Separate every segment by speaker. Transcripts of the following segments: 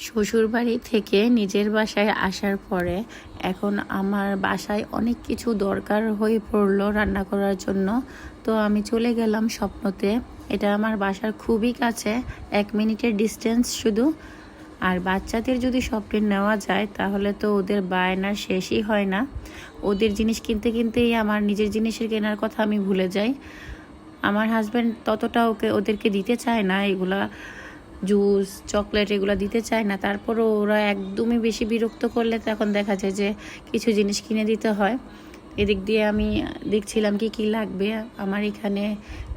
Speaker 1: শ্বশুরবাড়ি থেকে নিজের বাসায় আসার পরে এখন আমার বাসায় অনেক কিছু দরকার হয়ে পড়লো রান্না করার জন্য। তো আমি চলে গেলাম স্বপ্নতে। এটা আমার বাসার খুবই কাছে, 1 মিনিটের ডিস্টেন্স শুধু। আর বাচ্চাদের যদি স্বপ্নে নেওয়া যায় তাহলে তো ওদের বায়নার শেষই হয় না। ওদের জিনিস কিনতে কিনতেই আমার নিজের জিনিসের কেনার কথা আমি ভুলে যাই। আমার হাজব্যান্ড ততটা ওদেরকে দিতে চায় না এগুলা, জুস চকলেট এগুলো দিতে চায় না। তারপরও ওরা একদমই বেশি বিরক্ত করলে তখন দেখা যায় যে কিছু জিনিস কিনে দিতে হয়। এদিক দিয়ে আমি দেখছিলাম কি কি লাগবে। আমার এখানে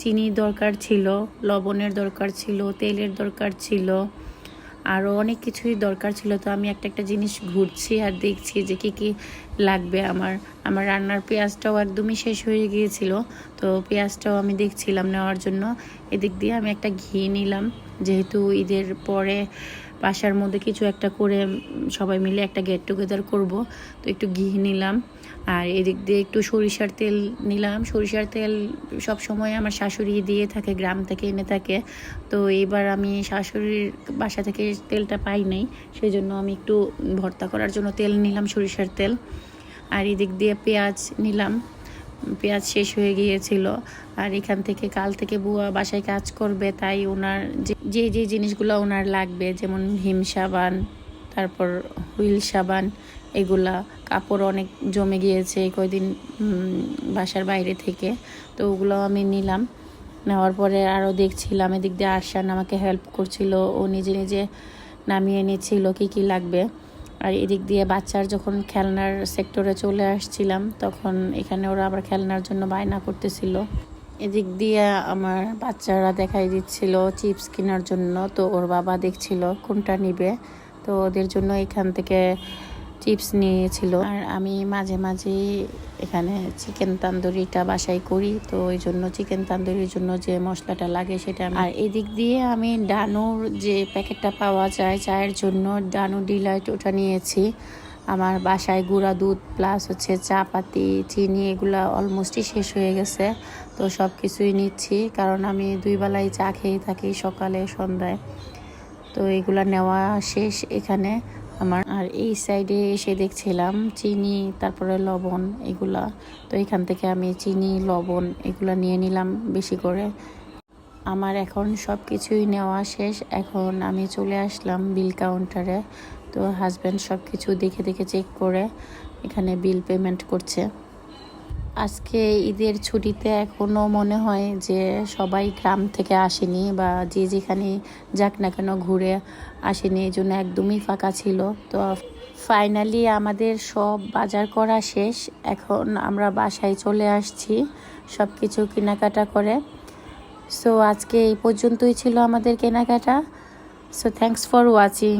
Speaker 1: চিনির দরকার ছিল, লবণের দরকার ছিল, তেলের দরকার ছিল, আরও অনেক কিছুই দরকার ছিল। তো আমি একটা একটা জিনিস ঘুরছি আর দেখছি যে কি কি লাগবে। আমার রান্নার পেঁয়াজটাও একদমই শেষ হয়ে গিয়েছিল, তো পেঁয়াজটাও আমি দেখছিলাম নেওয়ার জন্য। এদিক দিয়ে আমি একটা ঘি নিলাম, যেহেতু ঈদের পরে বাসার মধ্যে কিছু একটা করে সবাই মিলে একটা গেট টুগেদার করব, তো একটু ঘি নিলাম। আর এদিক দিয়ে একটু সরিষার তেল নিলাম। সরিষার তেল সব সময় আমার শাশুড়ি দিয়ে থাকে, গ্রাম থেকে এনে থাকে। তো এবার আমি শাশুড়ির বাসা থেকে তেলটা পাই নাই, সেই জন্য আমি একটু ভর্তা করার জন্য তেল নিলাম, সরিষার তেল। আর এদিক দিয়ে পেঁয়াজ নিলাম, পেঁয়াজ শেষ হয়ে গিয়েছিল। আর এখান থেকে কাল থেকে বুয়া বাসায় কাজ করবে, তাই ওনার যে যে জিনিসগুলো ওনার লাগবে, যেমন হিম সাবান, তারপর হুইল সাবান, এগুলা, কাপড় অনেক জমে গিয়েছে এই কয়দিন বাসার বাইরে থেকে, তো ওগুলো আমি নিলাম। নেওয়ার পরে আরও দেখছিলাম, এদিক দিয়ে আরশান আমাকে হেল্প করছিল, ও নিজে নিজে নামিয়ে নিচ্ছিল কি কি লাগবে। আর এদিক দিয়ে বাচ্চার যখন খেলনার সেক্টরে চলে আসছিলাম, তখন এখানে ওরা আবার খেলনার জন্য বায়না করতেছিল। এদিক দিয়ে আমার বাচ্চারা দেখাই দিচ্ছিল চিপস কেনার জন্য, তো ওর বাবা দেখছিল কোনটা নিবে, তো ওদের জন্য এখান থেকে চিপস নিয়েছিল। আর আমি মাঝে মাঝে এখানে চিকেন তান্দুরিটা বাসায় করি, তো ওই জন্য চিকেন তান্দুরির জন্য যে মশলাটা লাগে সেটা। আর এদিক দিয়ে আমি ডানুর যে প্যাকেটটা পাওয়া যায় চায়ের জন্য, ডানু ডিলাইট, ওটা নিয়েছি। আমার বাসায় গুঁড়া দুধ প্লাস হচ্ছে চা পাতি, চিনি, এগুলা অলমোস্টই শেষ হয়ে গেছে, তো সব কিছুই নিচ্ছি, কারণ আমি 2 বেলাই চা খেয়ে থাকি, সকালে সন্ধ্যায়। তো এগুলা নেওয়া শেষ এখানে আমার। আর এই সাইডে এসে দেখছিলাম চিনি, তারপরে লবণ, এগুলা। তো এখান থেকে আমি চিনি, লবণ এগুলা নিয়ে নিলাম বেশি করে। আমার এখন সব কিছুই নেওয়া শেষ। এখন আমি চলে আসলাম বিল কাউন্টারে। তো হাজব্যান্ড সব কিছু দেখে দেখে চেক করে এখানে বিল পেমেন্ট করছে। আজকে ঈদের ছুটিতে এখনও মনে হয় যে সবাই গ্রাম থেকে আসেনি, বা যে যেখানে যাক না কেন ঘুরে আসেনি, এই জন্য একদমই ফাঁকা ছিল। তো ফাইনালি আমাদের সব বাজার করা শেষ, এখন আমরা বাসায় চলে আসছি সব কিছু কেনাকাটা করে। সো আজকে এই পর্যন্তই ছিল আমাদের কেনাকাটা। So thanks for watching.